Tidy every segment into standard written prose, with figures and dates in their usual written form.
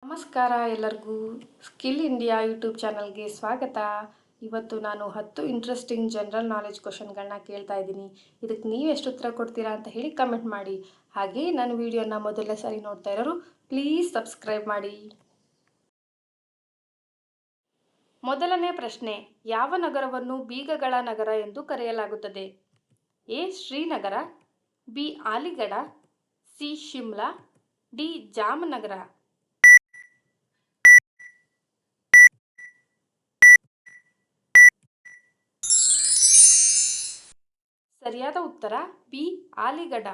ನಮಸ್ಕಾರ ಎಲ್ಲರಿಗೂ. Skill India YouTube ಚಾನಲ್ಗೆ ಸ್ವಾಗತ. ಇವತ್ತು ನಾನು 10 ಇಂಟ್ರೆಸ್ಟಿಂಗ್ ಜನರಲ್ ನಾಲೆಡ್ಜ್ ಕ್ವಶನ್ಗಳನ್ನ ಕೇಳ್ತಾ ಇದ್ದೀನಿ. ಇದಕ್ಕೆ ನೀವು ಎಷ್ಟು ಉತ್ತರ ಕೊಡ್ತೀರಾ ಅಂತ ಹೇಳಿ ಕಮೆಂಟ್ ಮಾಡಿ. ಹಾಗೆ ನನ್ನ ವಿಡಿಯೋನ ಮೊದಲನೇ ಸಾರಿ ನೋಡ್ತಾ ಇರೋರು ಪ್ಲೀಸ್ ಸಬ್ಸ್ಕ್ರೈಬ್ ಮಾಡಿ. ಮೊದಲನೇ ಪ್ರಶ್ನೆ, ಯಾವ ನಗರವನ್ನು ಬೀಗಗಳ ನಗರ ಎಂದು ಕರೆಯಲಾಗುತ್ತದೆ? A Srinagar, B Aligarh, C Shimla, D Jamnagar. ಸರಿಯಾದ ಉತ್ತರ ಬಿ ಅಲಿಗಢ.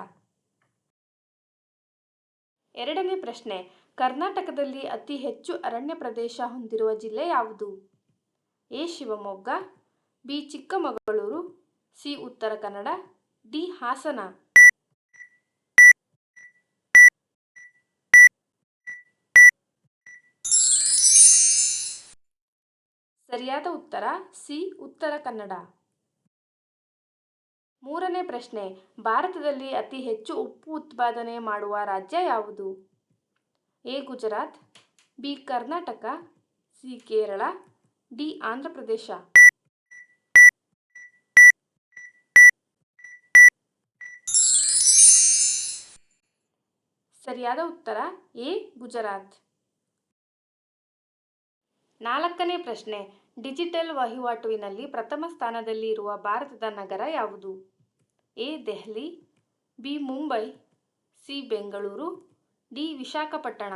ಎರಡನೇ ಪ್ರಶ್ನೆ, ಕರ್ನಾಟಕದಲ್ಲಿ ಅತಿ ಹೆಚ್ಚು ಅರಣ್ಯ ಪ್ರದೇಶ ಹೊಂದಿರುವ ಜಿಲ್ಲೆ ಯಾವುದು? A Shivamogga, B Chikkamagaluru, C Uttara Kannada, D Hassan. ಸರಿಯಾದ ಉತ್ತರ ಸಿ ಉತ್ತರ ಕನ್ನಡ. ಮೂರನೇ ಪ್ರಶ್ನೆ, ಭಾರತದಲ್ಲಿ ಅತಿ ಹೆಚ್ಚು ಉಪ್ಪು ಉತ್ಪಾದನೆ ಮಾಡುವ ರಾಜ್ಯ ಯಾವುದು? A Gujarat, B Karnataka, C Kerala, D Andhra Pradesh. ಸರಿಯಾದ ಉತ್ತರ ಎ ಗುಜರಾತ್. ನಾಲ್ಕನೇ ಪ್ರಶ್ನೆ, ಡಿಜಿಟಲ್ ವಹಿವಾಟುವಿನಲ್ಲಿ ಪ್ರಥಮ ಸ್ಥಾನದಲ್ಲಿ ಇರುವ ಭಾರತದ ನಗರ ಯಾವುದು? A Delhi, B Mumbai, C Bengaluru, D Visakhapatnam.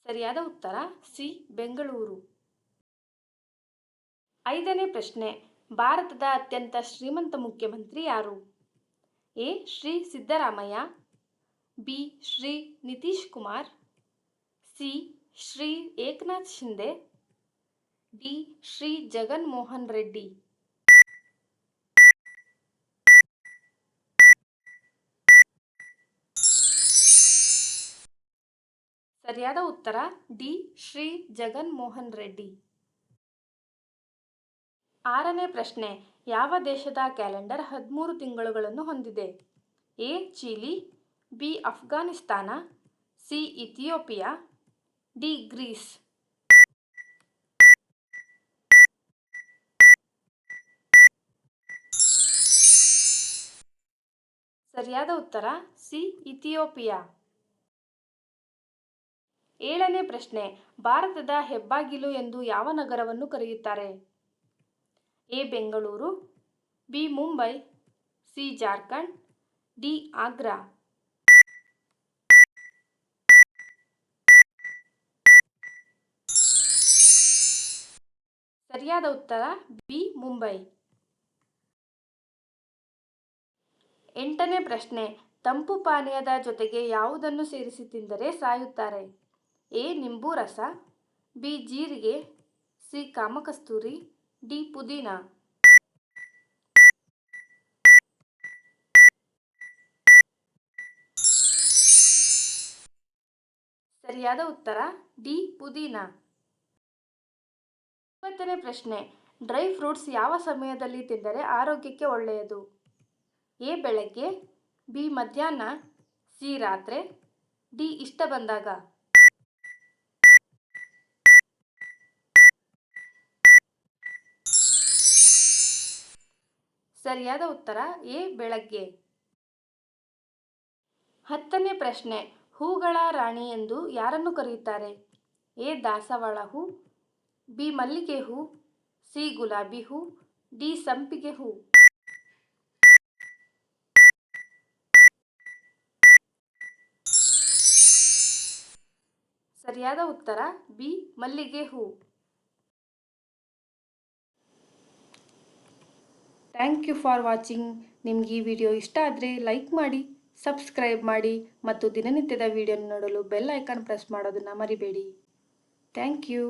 ಸರಿಯಾದ ಉತ್ತರ ಸಿ ಬೆಂಗಳೂರು. ಐದನೇ ಪ್ರಶ್ನೆ, ಭಾರತದ ಅತ್ಯಂತ ಶ್ರೀಮಂತ ಮುಖ್ಯಮಂತ್ರಿ ಯಾರು? A Shri Siddaramaiah, B Shri Nitish Kumar, C Shri Eknath Shinde, D Shri Jagan Mohan Reddy. ಸರಿಯಾದ ಉತ್ತರ ಡಿ ಶ್ರೀ ಜಗನ್ ಮೋಹನ್ ರೆಡ್ಡಿ. ಆರನೇ ಪ್ರಶ್ನೆ, ಯಾವ ದೇಶದ ಕ್ಯಾಲೆಂಡರ್ 13 ತಿಂಗಳುಗಳನ್ನು ಹೊಂದಿದೆ? A Chile, B Afghanistan, C Ethiopia, D Greece. ಸರಿಯಾದ ಉತ್ತರ ಸಿ ಇಥಿಯೋಪಿಯಾ. ಏಳನೇ ಪ್ರಶ್ನೆ, ಭಾರತದ ಹೆಬ್ಬಾಗಿಲು ಎಂದು ಯಾವ ನಗರವನ್ನು ಕರೆಯುತ್ತಾರೆ? A Bengaluru, B Mumbai, C Jharkhand, D Agra. ಸರಿಯಾದ ಉತ್ತರ ಬಿ ಮುಂಬೈ. ಎಂಟನೇ ಪ್ರಶ್ನೆ, ತಂಪು ಪಾನೀಯದ ಜೊತೆಗೆ ಯಾವುದನ್ನು ಸೇರಿಸಿ ತಿಂದರೆ ಸಾಯುತ್ತಾರೆ? ಎ ನಿಂಬು ರಸ, ಬಿ ಜೀರಿಗೆ, ಸಿ ಕಾಮಕಸ್ತೂರಿ, ಡಿ ಪುದೀನ. ಸರಿಯಾದ ಉತ್ತರ ಡಿ ಪುದೀನ. 9ನೇ ಪ್ರಶ್ನೆ, ಡ್ರೈ ಫ್ರೂಟ್ಸ್ ಯಾವ ಸಮಯದಲ್ಲಿ ತಿಂದರೆ ಆರೋಗ್ಯಕ್ಕೆ ಒಳ್ಳೆಯದು? ಎ ಬೆಳಗ್ಗೆ, ಬಿ ಮಧ್ಯಾಹ್ನ, ಸಿ ರಾತ್ರಿ, ಡಿ ಇಷ್ಟ ಬಂದಾಗ. ಸರಿಯಾದ ಉತ್ತರ ಎ ಬೆಳಗ್ಗೆ. 10ನೇ ಪ್ರಶ್ನೆ, ಹೂಗಳ ರಾಣಿ ಎಂದು ಯಾರನ್ನು ಕರೆಯುತ್ತಾರೆ? ಎ ದಾಸವಾಳ ಹೂ, ಬಿ ಮಲ್ಲಿಗೆ ಹೂ, ಸಿ ಗುಲಾಬಿ ಹೂ, ಡಿ ಸಂಪಿಗೆ ಹೂ. ಸರಿಯಾದ ಉತ್ತರ ಬಿ ಮಲ್ಲಿಗೆ ಹೂ. Thank you for watching. ನಿಮ್ಗೆ ಈ ವಿಡಿಯೋ ಇಷ್ಟ ಆದರೆ ಲೈಕ್ ಮಾಡಿ, ಸಬ್ಸ್ಕ್ರೈಬ್ ಮಾಡಿ ಮತ್ತು ದಿನನಿತ್ಯದ ವಿಡಿಯೋ ನೋಡಲು ಬೆಲ್ ಐಕಾನ್ ಪ್ರೆಸ್ ಮಾಡೋದನ್ನು ಮರಿಬೇಡಿ. Thank you.